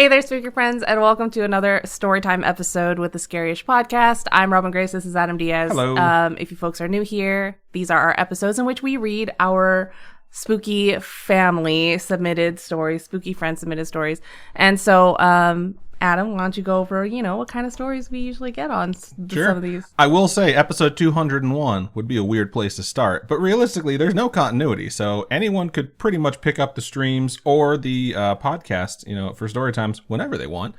Hey there, spooky friends, and welcome to another Storytime episode with the Scary-ish podcast. I'm Robin Grace. This is Adam Diaz. Hello. If you folks are new here, these are our episodes in which we read our spooky family submitted stories, spooky friend submitted stories. And so, Adam, why don't you go over, what kind of stories we usually get on some of these? I will say episode 201 would be a weird place to start, but realistically, there's no continuity, so anyone could pretty much pick up the streams or the podcast, for story times whenever they want,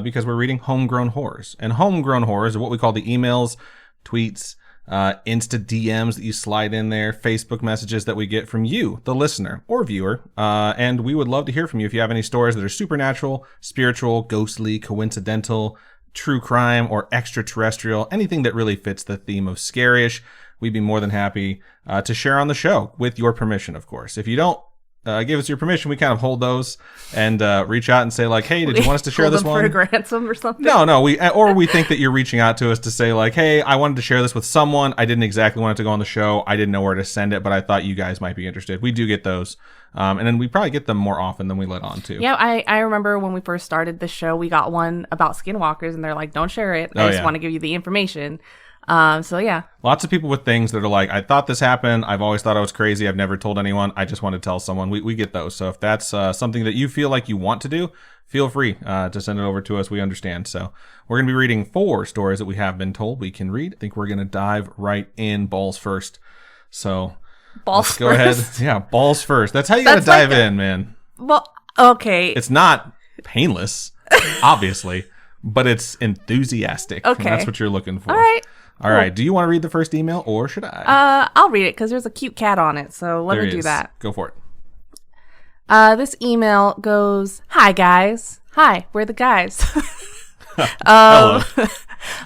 because we're reading homegrown horrors. And homegrown horrors are what we call the emails, tweets, Insta DMs that you slide in there, Facebook messages that we get from you, the listener or viewer. And we would love to hear from you if you have any stories that are supernatural, spiritual, ghostly, coincidental, true crime, or extraterrestrial, anything that really fits the theme of scary-ish. We'd be more than happy to share on the show with your permission, of course. If you don't give us your permission, we kind of hold those and reach out and say like, hey, did you want us to share this one? For a ransom or something? No, we think that you're reaching out to us to say like, hey, I wanted to share this with someone. I didn't exactly want it to go on the show. I didn't know where to send it, but I thought you guys might be interested. We do get those. And then we probably get them more often than we let on to. Yeah, I remember when we first started the show, we got one about skinwalkers and they're like, don't share it. I just want to give you the information. So yeah. Lots of people with things that are like, I thought this happened. I've always thought I was crazy. I've never told anyone. I just want to tell someone. We get those. So if that's something that you feel like you want to do, feel free to send it over to us. We understand. So we're going to be reading 4 stories that we have been told we can read. I think we're going to dive right in balls first. So balls go first. ahead. Yeah, balls first. That's how you got to dive in, man. Well, okay. It's not painless, obviously, but it's enthusiastic. Okay. That's what you're looking for. All right. All right. Do you want to read the first email or should I? I'll read it because there's a cute cat on it. So let me do that. Go for it. This email goes, hi, guys. Hi, we're the guys. Hello.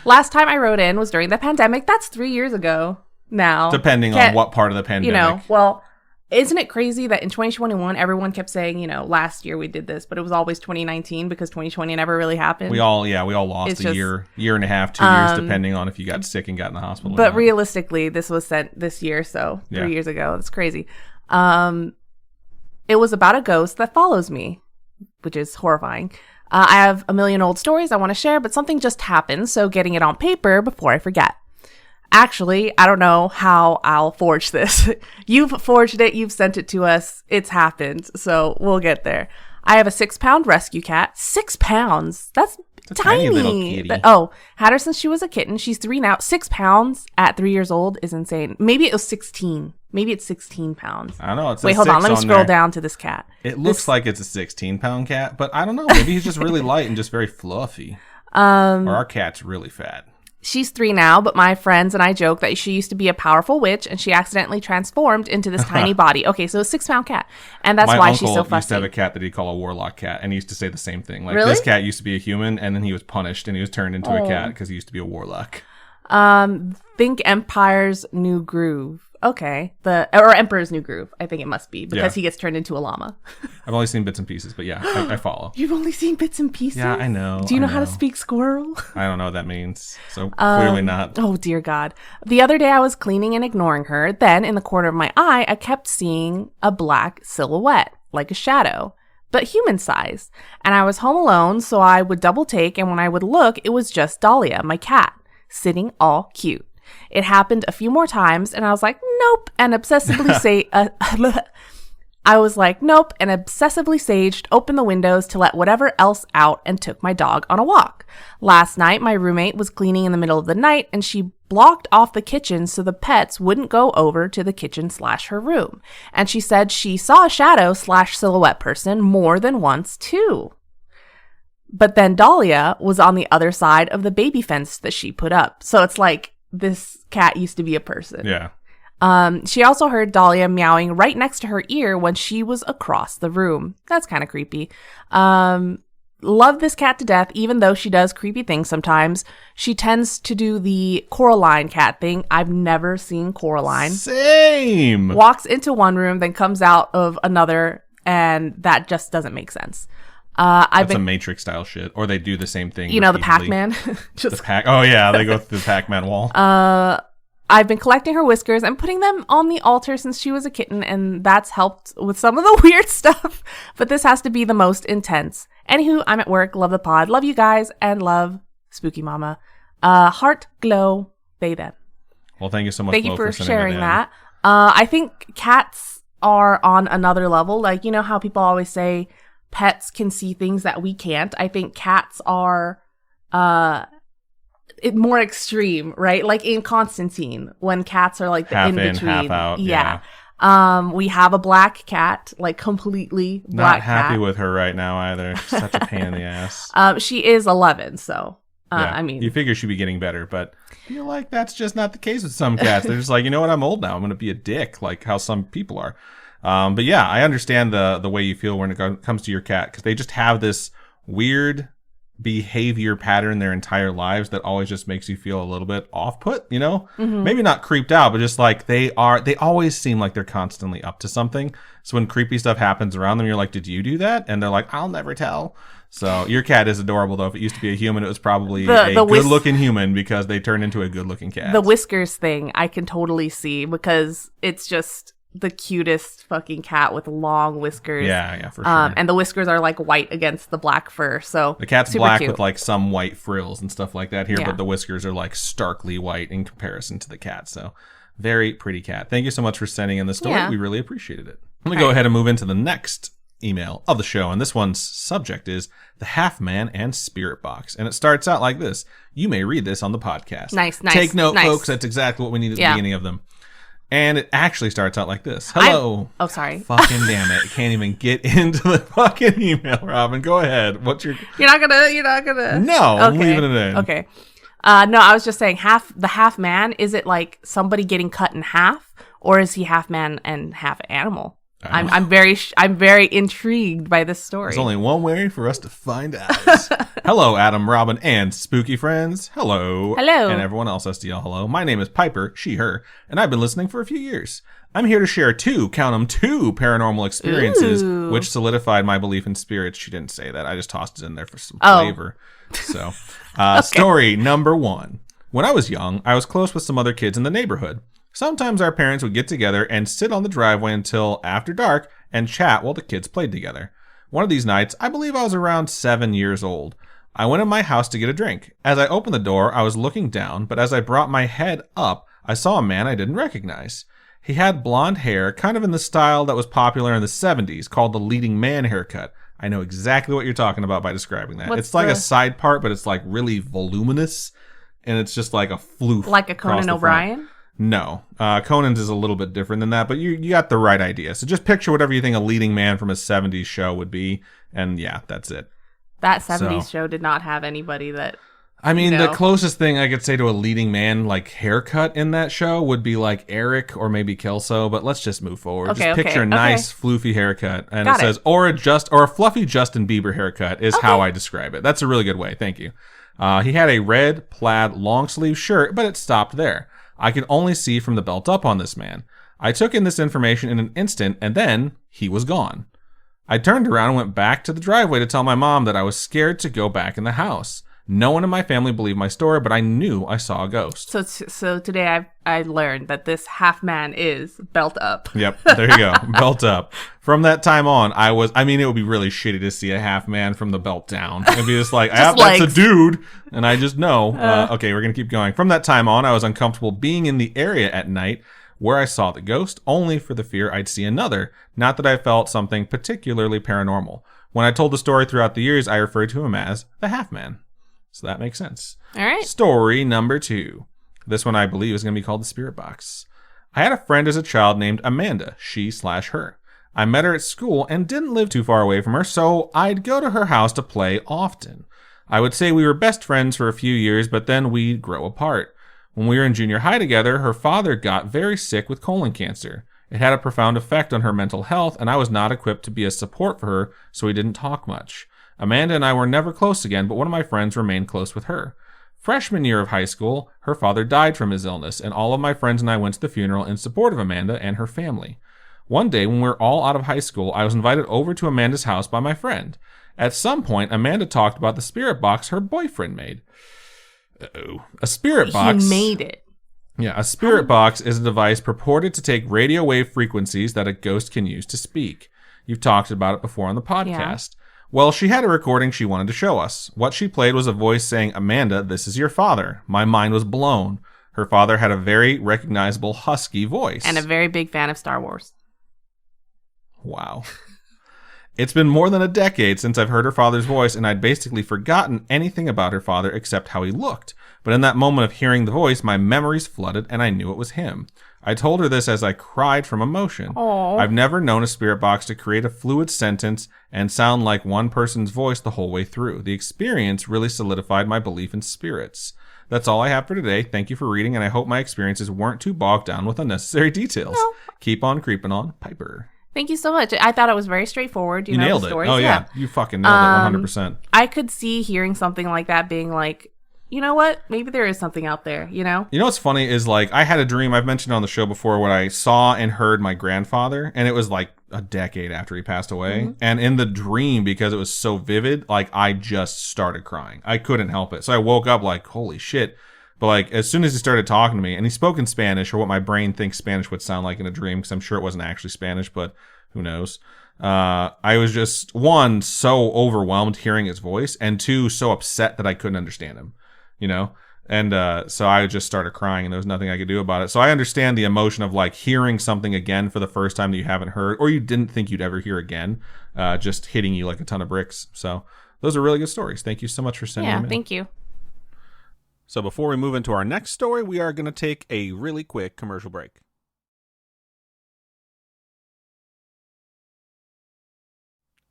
Last time I wrote in was during the pandemic. That's 3 years ago now. Depending on what part of the pandemic. Isn't it crazy that in 2021, everyone kept saying, last year we did this, but it was always 2019 because 2020 never really happened. We all lost a year and a half, 2 years, depending on if you got sick and got in the hospital. But realistically, this was sent this year, so 3 years ago. That's crazy. It was about a ghost that follows me, which is horrifying. I have a million old stories I want to share, but something just happened, so getting it on paper before I forget. Actually, I don't know how I'll forge this. You've forged it. You've sent it to us. It's happened. So we'll get there. I have a 6-pound rescue cat. 6 pounds. That's tiny. Little kitty. Had her since she was a kitten. She's 3 now. 6 pounds at 3 years old is insane. Maybe it was 16. Maybe it's 16 pounds. I don't know. Wait, hold on. Let me scroll down to this cat. It looks like it's a 16-pound cat, but I don't know. Maybe he's just really light and just very fluffy. Or our cat's really fat. She's 3 now, but my friends and I joke that she used to be a powerful witch and she accidentally transformed into this tiny body. Okay, so a 6-pound cat. And that's why she's so fussy. My uncle used to have a cat that he'd call a warlock cat, and he used to say the same thing. Like, really? This cat used to be a human, and then he was punished, and he was turned into a cat because he used to be a warlock. Think Empire's New Groove. Okay. Or Emperor's New Groove, I think it must be, because he gets turned into a llama. I've only seen bits and pieces, but yeah, I follow. You've only seen bits and pieces? Yeah, I know. Do you know how to speak squirrel? I don't know what that means, so clearly not. Oh, dear God. The other day I was cleaning and ignoring her. Then, in the corner of my eye, I kept seeing a black silhouette, like a shadow, but human-sized. And I was home alone, so I would double take, and when I would look, it was just Dahlia, my cat, sitting all cute. It happened a few more times, and I was like, nope, and obsessively saged, opened the windows to let whatever else out, and took my dog on a walk. Last night, my roommate was cleaning in the middle of the night, and she blocked off the kitchen so the pets wouldn't go over to the kitchen/her room. And she said she saw a shadow/silhouette person more than once, too. But then Dahlia was on the other side of the baby fence that she put up. So it's like, this cat used to be a person. Yeah. She also heard Dahlia meowing right next to her ear when she was across the room. That's kind of creepy. Love this cat to death, even though she does creepy things sometimes. She tends to do the Coraline cat thing. I've never seen Coraline. Same. Walks into one room, then comes out of another, and that just doesn't make sense. That's a Matrix style shit. Or they do the same thing. You know, the Pac-Man. Oh yeah, they go through the Pac-Man wall. I've been collecting her whiskers and putting them on the altar since she was a kitten, and that's helped with some of the weird stuff. But this has to be the most intense. Anywho, I'm at work. Love the pod. Love you guys and love Spooky Mama. Heart glow. Bathe. Well, thank you so much. Thank you for sending sharing in. that. I think cats are on another level. Like, you know how people always say pets can see things that we can't. I think cats are more extreme, right? Like in Constantine, when cats are like the Half in-between. half out. Yeah. We have a black cat, like completely black Not happy cat. with her right now either. Such a pain in the ass. She is 11, so Yeah. I mean, you figure she'd be getting better, but I feel like that's just not the case with some cats. They're just like, you know what, I'm old now. I'm going to be a dick, like how some people are. But yeah, I understand the way you feel when it comes to your cat, because they just have this weird behavior pattern their entire lives that always just makes you feel a little bit off-put, you know? Mm-hmm. Maybe not creeped out, but just like they always seem like they're constantly up to something. So when creepy stuff happens around them, you're like, did you do that? And they're like, I'll never tell. So your cat is adorable, though. If it used to be a human, it was probably a good-looking human, because they turned into a good-looking cat. The whiskers thing, I can totally see, because it's just the cutest fucking cat with long whiskers. Yeah, for sure. And the whiskers are like white against the black fur. So the cat's super black cute. with like some white frills and stuff like that here, Yeah. but the whiskers are like starkly white in comparison to the cat. So very pretty cat. Thank you so much for sending in the story. Yeah. We really appreciated it. I'm going to go ahead and move into the next email of the show, and this one's subject is the Half Man and Spirit Box, and it starts out like this. You may read this on the podcast. Nice. Take note, nice. folks. That's exactly what we need at the beginning of them. And it actually starts out like this. Hello. Oh, sorry. Fucking damn it. I can't even get into the fucking email, Robin. Go ahead. What's your... You're not gonna. No, I'm leaving it in. Okay. No, I was just saying the half man, is it like somebody getting cut in half, or is he half man and half animal? I'm very intrigued by this story. There's only one way for us to find out. Hello, Adam, Robin, and spooky friends. Hello. Hello. And everyone else SDL, hello. My name is Piper, she, her, and I've been listening for a few years. I'm here to share two paranormal experiences, Ooh. which solidified my belief in spirits. She didn't say that. I just tossed it in there for some flavor. So, Okay. Story number 1. When I was young, I was close with some other kids in the neighborhood. Sometimes our parents would get together and sit on the driveway until after dark and chat while the kids played together. One of these nights, I believe I was around 7 years old. I went in my house to get a drink. As I opened the door, I was looking down, but as I brought my head up, I saw a man I didn't recognize. He had blonde hair, kind of in the style that was popular in the 70s, called the leading man haircut. I know exactly what you're talking about by describing that. It's like a side part, but it's like really voluminous, and it's just like a floof. Like a Conan O'Brien? No. Conan's is a little bit different than that, but you got the right idea. So just picture whatever you think a leading man from a 70s show would be, and yeah, that's it. That 70s show did not have anybody that... I mean, No. the closest thing I could say to a leading man, like, haircut in that show would be, like, Eric or maybe Kelso, but let's just move forward. Okay, just picture okay, a nice, floofy haircut, and Got it says, or a fluffy Justin Bieber haircut is how I describe it. That's a really good way. Thank you. He had a red plaid long-sleeve shirt, but it stopped there. I could only see from the belt up on this man. I took in this information in an instant, and then he was gone. I turned around and went back to the driveway to tell my mom that I was scared to go back in the house. No one in my family believed my story, but I knew I saw a ghost. So today I learned that this half man is belt up. Yep, there you go. Belt up. From that time on, it would be really shitty to see a half man from the belt down. It'd be just like, Just that's a legs. dude. And I just know. Okay, we're going to keep going. From that time on, I was uncomfortable being in the area at night where I saw the ghost, only for the fear I'd see another. Not that I felt something particularly paranormal. When I told the story throughout the years, I referred to him as the half man. So that makes sense. All right. Story number 2. This one I believe is going to be called the Spirit Box. I had a friend as a child named Amanda, she/her. I met her at school and didn't live too far away from her, so I'd go to her house to play often. I would say we were best friends for a few years, but then we'd grow apart. When we were in junior high together, her father got very sick with colon cancer. It had a profound effect on her mental health, and I was not equipped to be a support for her, so we didn't talk much. Amanda and I were never close again, but one of my friends remained close with her. Freshman year of high school, her father died from his illness, and all of my friends and I went to the funeral in support of Amanda and her family. One day, when we were all out of high school, I was invited over to Amanda's house by my friend. At some point, Amanda talked about the spirit box her boyfriend made. A spirit box... He made it. Yeah, a spirit box is a device purported to take radio wave frequencies that a ghost can use to speak. You've talked about it before on the podcast. Well, she had a recording she wanted to show us. What she played was a voice saying, "Amanda, this is your father." My mind was blown. Her father had a very recognizable husky voice. And a very big fan of Star Wars. Wow. It's been more than a decade since I've heard her father's voice, and I'd basically forgotten anything about her father except how he looked. But in that moment of hearing the voice, my memories flooded, and I knew it was him. I told her this as I cried from emotion. Aww. I've never known a spirit box to create a fluid sentence and sound like one person's voice the whole way through. The experience really solidified my belief in spirits. That's all I have for today. Thank you for reading, and I hope my experiences weren't too bogged down with unnecessary details. No. Keep on creeping on, Piper. Thank you so much. I thought it was very straightforward. You know nailed the it. stories. Oh, yeah. You fucking nailed it 100%. I could see hearing something like that being like, you know what? Maybe there is something out there, you know? You know what's funny is, like, I had a dream, I've mentioned on the show before, when I saw and heard my grandfather, and it was like a decade after he passed away. Mm-hmm. And in the dream, because it was so vivid, like, I just started crying. I couldn't help it. So I woke up like, holy shit. But, like, as soon as he started talking to me, and he spoke in Spanish, or what my brain thinks Spanish would sound like in a dream, because I'm sure it wasn't actually Spanish, but who knows? I was just, one, so overwhelmed hearing his voice, and two, so upset that I couldn't understand him, you know? And so I just started crying, and there was nothing I could do about it. So I understand the emotion of, like, hearing something again for the first time that you haven't heard, or you didn't think you'd ever hear again, just hitting you like a ton of bricks. So those are really good stories. Thank you so much for sending them in. Yeah, thank you. So before we move into our next story, we are going to take a really quick commercial break.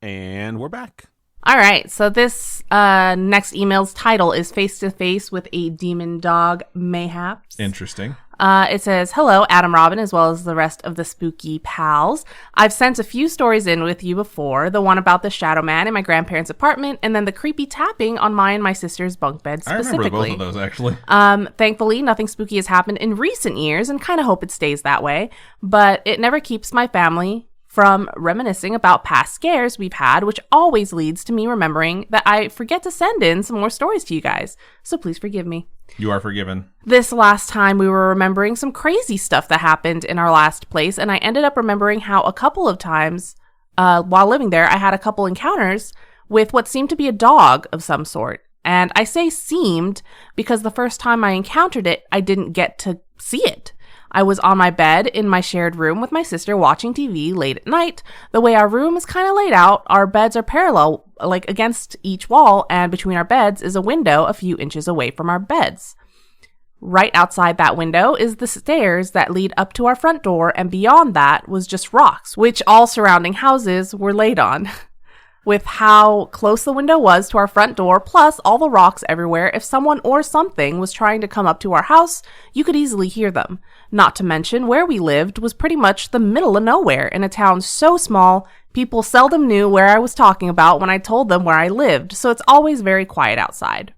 And we're back. All right. So this next email's title is Face to Face with a Demon Dog Mayhaps. Interesting. It says, "Hello, Adam Robin, as well as the rest of the spooky pals. I've sent a few stories in with you before. The one about the shadow man in my grandparents' apartment, and then the creepy tapping on my and my sister's bunk bed specifically. I remember both of those, actually. Thankfully, nothing spooky has happened in recent years, and kind of hope it stays that way. But it never keeps my family from reminiscing about past scares we've had, which always leads to me remembering that I forget to send in some more stories to you guys. So please forgive me. You are forgiven. This last time we were remembering some crazy stuff that happened in our last place, and I ended up remembering how a couple of times while living there, I had a couple encounters with what seemed to be a dog of some sort. And I say seemed because the first time I encountered it, I didn't get to see it. I was on my bed in my shared room with my sister watching TV late at night. The way our room is kind of laid out, our beds are parallel, like against each wall, and between our beds is a window a few inches away from our beds. Right outside that window is the stairs that lead up to our front door, and beyond that was just rocks, which all surrounding houses were laid on. With how close the window was to our front door, plus all the rocks everywhere, if someone or something was trying to come up to our house, you could easily hear them. Not to mention, where we lived was pretty much the middle of nowhere in a town so small, people seldom knew where I was talking about when I told them where I lived, so it's always very quiet outside.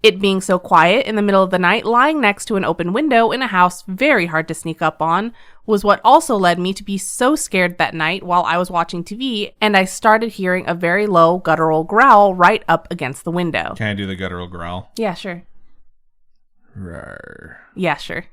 It being so quiet in the middle of the night, lying next to an open window in a house very hard to sneak up on, was what also led me to be so scared that night while I was watching TV, and I started hearing a very low guttural growl right up against the window. Can I do the guttural growl? Yeah, sure. Rawr. Yeah, sure.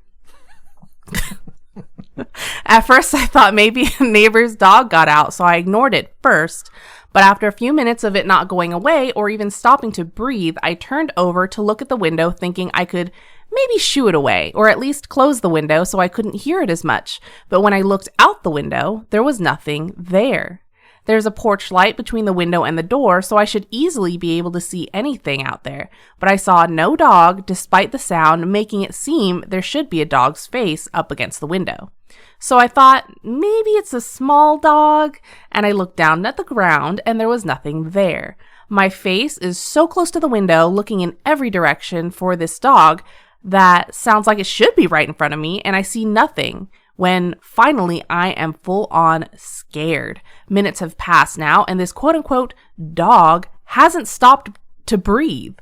At first, I thought maybe a neighbor's dog got out, so I ignored it first. But after a few minutes of it not going away or even stopping to breathe, I turned over to look at the window thinking I could maybe shoo it away, or at least close the window so I couldn't hear it as much. But when I looked out the window, there was nothing there. There's a porch light between the window and the door, so I should easily be able to see anything out there. But I saw no dog, despite the sound, making it seem there should be a dog's face up against the window. So I thought, maybe it's a small dog, and I looked down at the ground, and there was nothing there. My face is so close to the window, looking in every direction for this dog, that sounds like it should be right in front of me, and I see nothing. When finally I am full on scared. Minutes have passed now, and this quote-unquote dog hasn't stopped to breathe.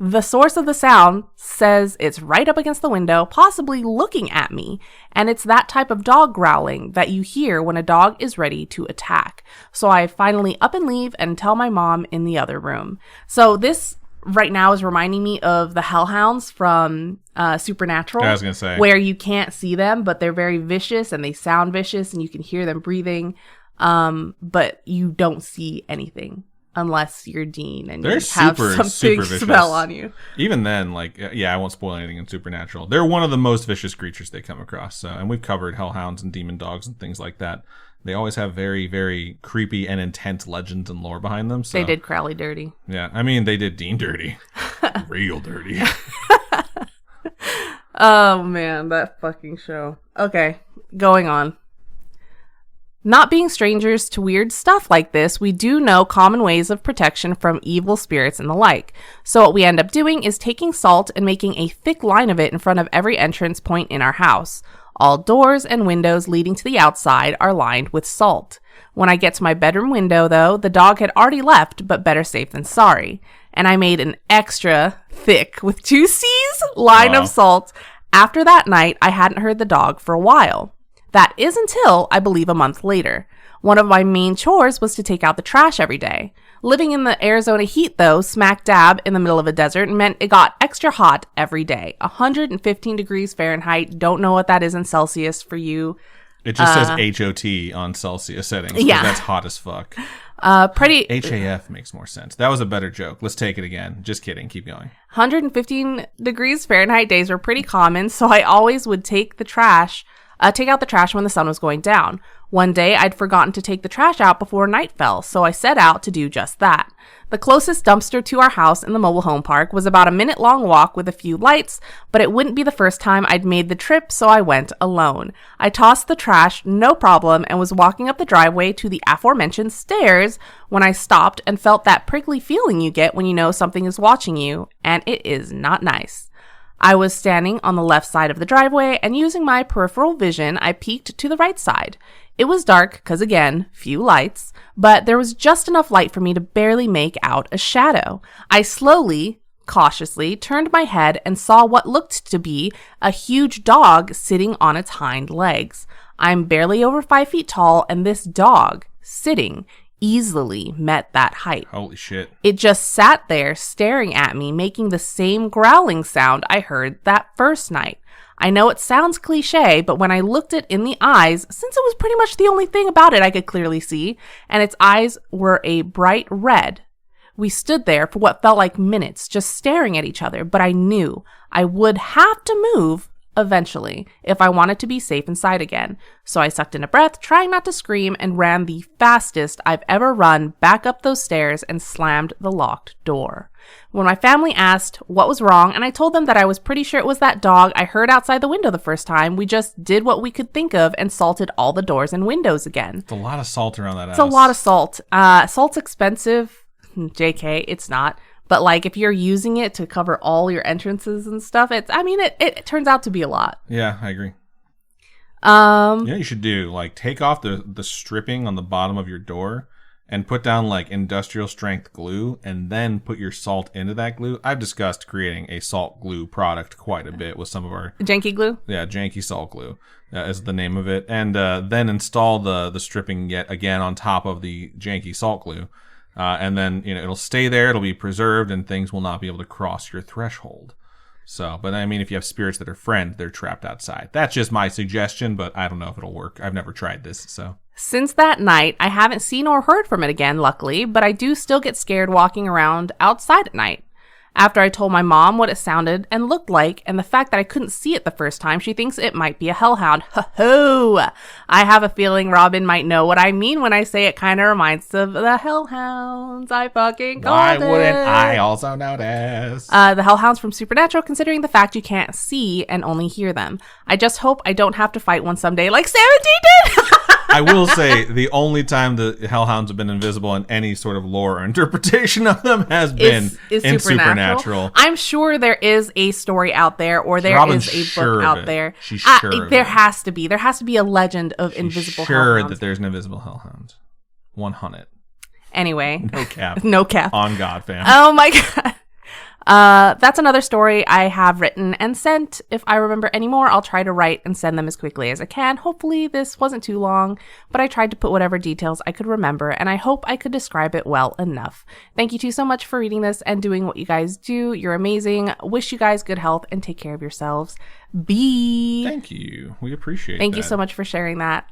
The source of the sound says it's right up against the window, possibly looking at me, and it's that type of dog growling that you hear when a dog is ready to attack. So I finally up and leave and tell my mom in the other room. So this right now is reminding me of the hellhounds from Supernatural. I was going to say. Where you can't see them, but they're very vicious and they sound vicious and you can hear them breathing, but you don't see anything. unless you're Dean and They're you have super something vicious. spell on you. Even then, like, yeah, I won't spoil anything in Supernatural. They're one of the most vicious creatures they come across. So, and we've covered hellhounds and demon dogs and things like that. They always have very, very creepy and intense legends and lore behind them. So. They did Crowley dirty. Yeah, I mean, they did Dean dirty. Real dirty. Oh, man, that fucking show. Okay, going on. Not being strangers to weird stuff like this, we do know common ways of protection from evil spirits and the like. So what we end up doing is taking salt and making a thick line of it in front of every entrance point in our house. All doors and windows leading to the outside are lined with salt. When I get to my bedroom window, though, the dog had already left, but better safe than sorry. And I made an extra thick, with 2 C's, line of salt. After that night, I hadn't heard the dog for a while. That is until, I believe, a month later. One of my main chores was to take out the trash every day. Living in the Arizona heat, though, smack dab in the middle of a desert, meant it got extra hot every day. 115 degrees Fahrenheit. Don't know what that is in Celsius for you. It just says HOT on Celsius settings. Yeah. That's hot as fuck. Pretty HAF makes more sense. That was a better joke. Let's take it again. Just kidding. Keep going. 115 degrees Fahrenheit days were pretty common, so I always would take out the trash when the sun was going down. One day, I'd forgotten to take the trash out before night fell, so I set out to do just that. The closest dumpster to our house in the mobile home park was about a minute-long walk with a few lights, but it wouldn't be the first time I'd made the trip, so I went alone. I tossed the trash, no problem, and was walking up the driveway to the aforementioned stairs when I stopped and felt that prickly feeling you get when you know something is watching you, and it is not nice. I was standing on the left side of the driveway, and using my peripheral vision, I peeked to the right side. It was dark, because again, few lights, but there was just enough light for me to barely make out a shadow. I slowly, cautiously, turned my head and saw what looked to be a huge dog sitting on its hind legs. I'm barely over 5 feet tall, and this dog, sitting, easily met that height. Holy shit. It just sat there staring at me, making the same growling sound I heard that first night. I know it sounds cliche, but when I looked it in the eyes, since it was pretty much the only thing about it I could clearly see, and its eyes were a bright red, we stood there for what felt like minutes, just staring at each other, but I knew I would have to move eventually if I wanted to be safe inside again. So I sucked in a breath, trying not to scream, and ran the fastest I've ever run back up those stairs and slammed the locked door. When my family asked what was wrong, and I told them that I was pretty sure it was that dog I heard outside the window the first time, we just did what we could think of and salted all the doors and windows again. It's a lot of salt around that house. It's a lot of salt. Salt's expensive. JK, it's not. But like if you're using it to cover all your entrances and stuff, it turns out to be a lot. Yeah, I agree. You know what you should do? Like take off the stripping on the bottom of your door and put down like industrial strength glue and then put your salt into that glue. I've discussed creating a salt glue product quite a bit with some of our... Janky glue? Yeah, janky salt glue is the name of it. And then install the stripping yet again on top of the janky salt glue. And then, it'll stay there, it'll be preserved, and things will not be able to cross your threshold. So, but I mean, if you have spirits that are friends, they're trapped outside. That's just my suggestion, but I don't know if it'll work. I've never tried this, so. Since that night, I haven't seen or heard from it again, luckily, but I do still get scared walking around outside at night. After I told my mom what it sounded and looked like, and the fact that I couldn't see it the first time, she thinks it might be a hellhound. Ho-ho! I have a feeling Robin might know what I mean when I say it kind of reminds of the hellhounds. I fucking called it. Why wouldn't I also notice? The hellhounds from Supernatural, considering the fact you can't see and only hear them. I just hope I don't have to fight one someday like 17 did! I will say the only time the hellhounds have been invisible in any sort of lore or interpretation of them has been in Supernatural. I'm sure there is a story out there, or there is a book out there. She's sure. There has to be. There has to be a legend of invisible hellhounds. Sure that there's an invisible hellhound. 100. Anyway. No cap. No cap. On God, fam. Oh my God. That's another story I have written and sent. If I remember any more, I'll try to write and send them as quickly as I can. Hopefully this wasn't too long, but I tried to put whatever details I could remember, and I hope I could describe it well enough. Thank you two so much for reading this and doing what you guys do. You're amazing. Wish you guys good health and take care of yourselves. Thank you. We appreciate Thank you so much for sharing that.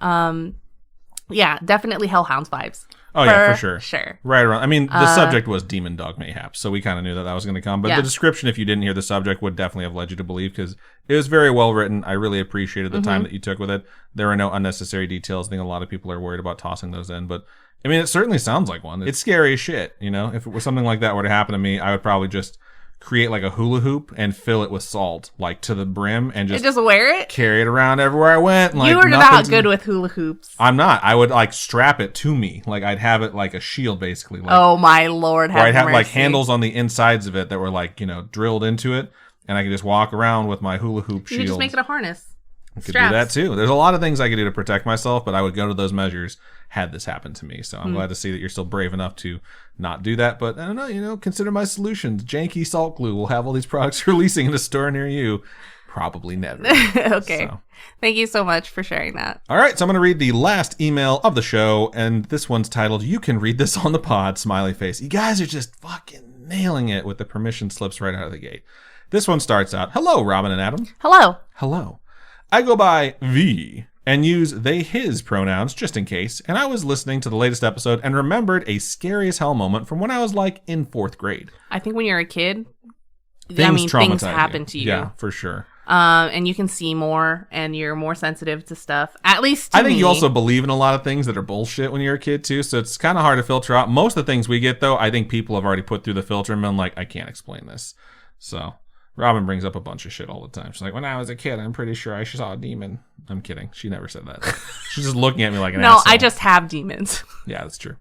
Yeah, definitely Hellhounds vibes. Oh, yeah, for sure. Sure. Right around. I mean, the subject was Demon Dog Mayhaps, so we kind of knew that was going to come. But Yeah. the description, if you didn't hear the subject, would definitely have led you to believe, because it was very well written. I really appreciated the time that you took with it. There were no unnecessary details. I think a lot of people are worried about tossing those in. But, I mean, it certainly sounds like one. It's scary as shit, you know? If it was something like that were to happen to me, I would probably just create like a hula hoop and fill it with salt, like to the brim, and just wear it? carry it around everywhere I went. Like, you are not good with hula hoops. I'm not. I would like strap it to me. Like I'd have it like a shield, basically. Like, oh my Lord. Or I'd have like handles on the insides of it that were like, drilled into it. And I could just walk around with my hula hoop shield. You could just make it a harness. I could do that too. There's a lot of things I could do to protect myself, but I would go to those measures had this happen to me. So I'm glad to see that you're still brave enough to not do that. But I don't know, consider my solutions. Janky salt glue will have all these products releasing in a store near you. Probably never. Okay. So. Thank you so much for sharing that. All right, so I'm going to read the last email of the show, and this one's titled, "You Can Read This on the Pod," smiley face. You guys are just fucking nailing it with the permission slips right out of the gate. This one starts out, "Hello, Robin and Adam." Hello. Hello. I go by V and use they, his pronouns just in case, and I was listening to the latest episode and remembered a scary as hell moment from when I was like in 4th grade. I think when you're a kid, Things happen to you. Yeah, for sure. And you can see more, and you're more sensitive to stuff. At least to I think me. you also believe in a lot of things that are bullshit when you're a kid too, so it's kind of hard to filter out. Most of the things we get, though, I think people have already put through the filter and been like, I can't explain this. So Robin brings up a bunch of shit all the time. She's like, when I was a kid, I'm pretty sure I saw a demon. I'm kidding. She never said that. She's just looking at me like an asshole. No, I just have demons. Yeah, that's true.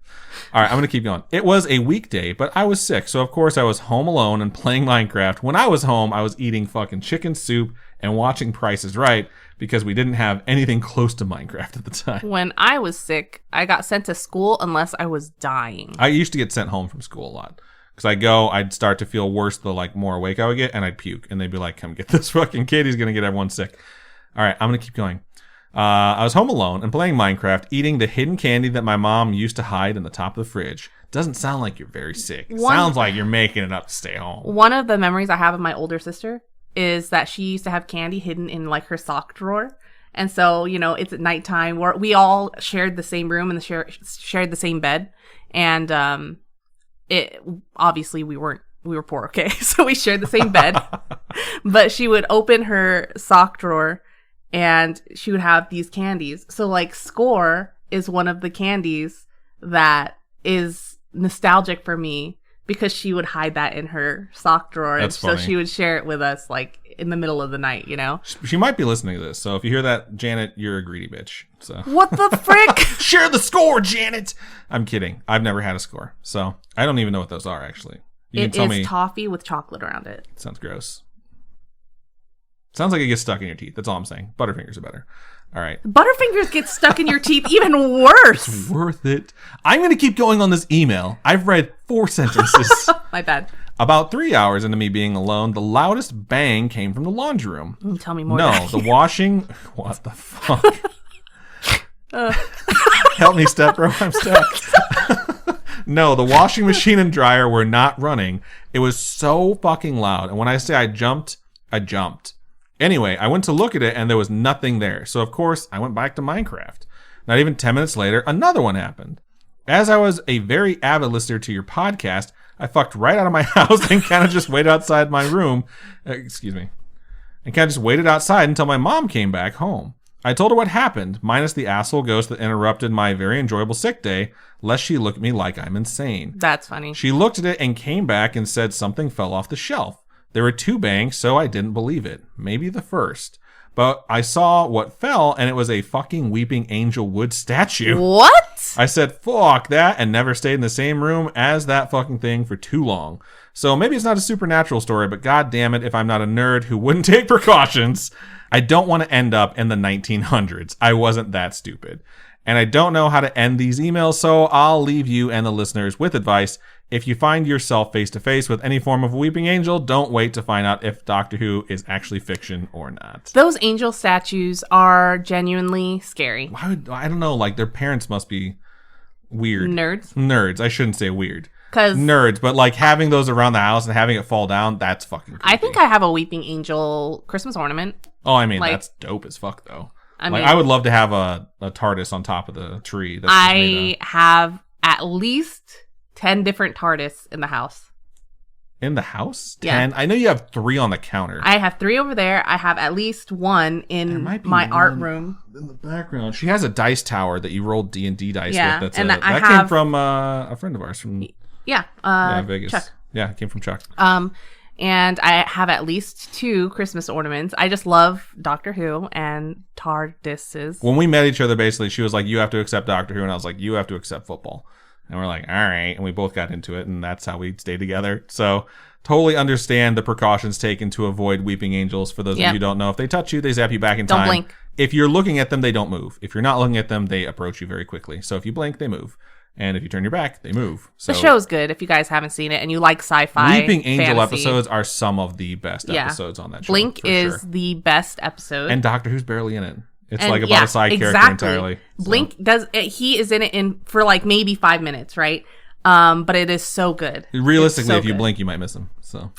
All right, I'm going to keep going. It was a weekday, but I was sick. So, of course, I was home alone and playing Minecraft. When I was home, I was eating fucking chicken soup and watching Price is Right because we didn't have anything close to Minecraft at the time. When I was sick, I got sent to school unless I was dying. I used to get sent home from school a lot. Because I'd start to feel worse the like more awake I would get, and I'd puke. And they'd be like, come get this fucking kid. He's going to get everyone sick. All right, I'm going to keep going. I was home alone and playing Minecraft, eating the hidden candy that my mom used to hide in the top of the fridge. Doesn't sound like you're very sick. It sounds like you're making it up to stay home. One of the memories I have of my older sister is that she used to have candy hidden in like her sock drawer. And so, it's at nighttime where we all shared the same room and shared the same bed. And, it obviously we were poor, okay? So we shared the same bed. But she would open her sock drawer and she would have these candies. So like Score is one of the candies that is nostalgic for me because she would hide that in her sock drawer. That's funny. So she would share it with us like in the middle of the night, She might be listening to this. So if you hear that, Janet, you're a greedy bitch. So what the frick? Share the score, Janet. I'm kidding. I've never had a score. So I don't even know what those are, actually. It is toffee with chocolate around it. Sounds gross. Sounds like it gets stuck in your teeth. That's all I'm saying. Butterfingers are better. All right. Butterfingers get stuck in your teeth even worse. It's worth it. I'm going to keep going on this email. I've read 4 sentences. My bad. About 3 hours into me being alone, the loudest bang came from the laundry room. Tell me more. No, the washing... What the fuck? Help me, step-bro. I'm stuck. No, the washing machine and dryer were not running. It was so fucking loud. And when I say I jumped, I jumped. Anyway, I went to look at it and there was nothing there. So, of course, I went back to Minecraft. Not even 10 minutes later, another one happened. As I was a very avid listener to your podcast, I fucked right out of my house and kind of just waited outside my room. And kind of just waited outside until my mom came back home. I told her what happened, minus the asshole ghost that interrupted my very enjoyable sick day, lest she look at me like I'm insane. That's funny. She looked at it and came back and said something fell off the shelf. There were 2 bangs, so I didn't believe it. Maybe the first. But I saw what fell, and it was a fucking weeping angel wood statue. What? I said, fuck that, and never stayed in the same room as that fucking thing for too long. So maybe it's not a supernatural story, but god damn it if I'm not a nerd who wouldn't take precautions. I don't want to end up in the 1900s. I wasn't that stupid. And I don't know how to end these emails, so I'll leave you and the listeners with advice. If you find yourself face-to-face with any form of weeping angel, don't wait to find out if Doctor Who is actually fiction or not. Those angel statues are genuinely scary. I don't know, like their parents must be weird. Nerds, I shouldn't say weird. Because nerds, but like having those around the house and having it fall down, that's fucking creepy. I think I have a weeping angel Christmas ornament. Oh, I mean, that's dope as fuck, though. I would love to have a TARDIS on top of the tree. That's just made have at least 10 different TARDIS in the house. In the house? 10? Yeah. I know you have 3 on the counter. I have 3 over there. I have at least 1 in my art room. In the background. She has a dice tower that you rolled D&D dice with. That came from a friend of ours from Vegas. Chuck. Yeah, it came from Chuck. And I have at least 2 Christmas ornaments. I just love Doctor Who and TARDISes. When we met each other, basically, she was like, you have to accept Doctor Who. And I was like, you have to accept football. And we're like, all right. And we both got into it. And that's how we stayed together. So totally understand the precautions taken to avoid weeping angels. For those of you who don't know, if they touch you, they zap you back in time. Don't blink. If you're looking at them, they don't move. If you're not looking at them, they approach you very quickly. So if you blink, they move. And if you turn your back, they move. So the show's good if you guys haven't seen it and you like sci-fi. Weeping Angel fantasy. Episodes are some of the best episodes on that show. Blink is the best episode. And Doctor Who's barely in it. It's like about a side character entirely. So. Blink he is in it for like maybe 5 minutes, right? But it is so good. Realistically, if you blink, you might miss him. So.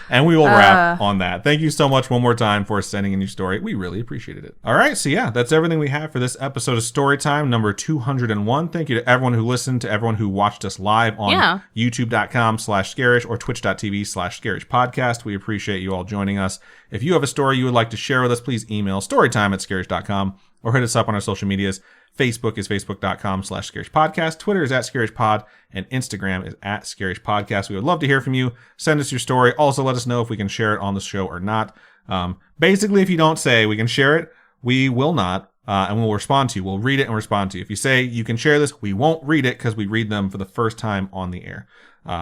And we will wrap on that. Thank you so much one more time for sending in your story. We really appreciated it. All right. So yeah, that's everything we have for this episode of Storytime number 201. Thank you to everyone who listened, to everyone who watched us live on youtube.com/scarish or twitch.tv/scarish podcast. We appreciate you all joining us. If you have a story you would like to share with us, please email storytime@scarish.com or hit us up on our social medias. Facebook is facebook.com/scarishpodcast. Twitter is @scarishpod. And Instagram is @scarishpodcast. We would love to hear from you. Send us your story. Also, let us know if we can share it on the show or not. Basically, if you don't say we can share it, we will not. And we'll respond to you. We'll read it and respond to you. If you say you can share this, we won't read it because we read them for the first time on the air.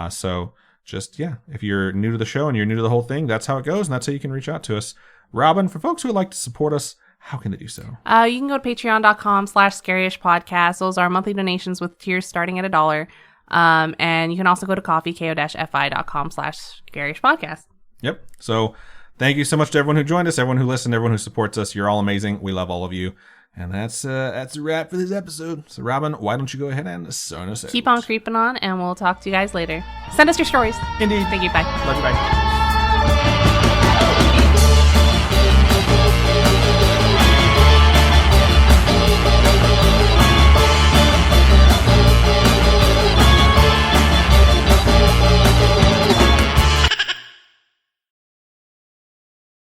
So just, if you're new to the show and you're new to the whole thing, that's how it goes. And that's how you can reach out to us. Robin, for folks who would like to support us, how can they do so? You can go to patreon.com/scarishpodcast. Those are monthly donations with tiers starting at $1. And you can also go to ko-fi.com/scarishpodcast. Yep. So thank you so much to everyone who joined us, everyone who listened, everyone who supports us. You're all amazing. We love all of you. And that's a wrap for this episode. So Robin, why don't you go ahead and sign us out? Keep on creeping on, and we'll talk to you guys later. Send us your stories. Indeed. Thank you. Bye. Love you. Bye.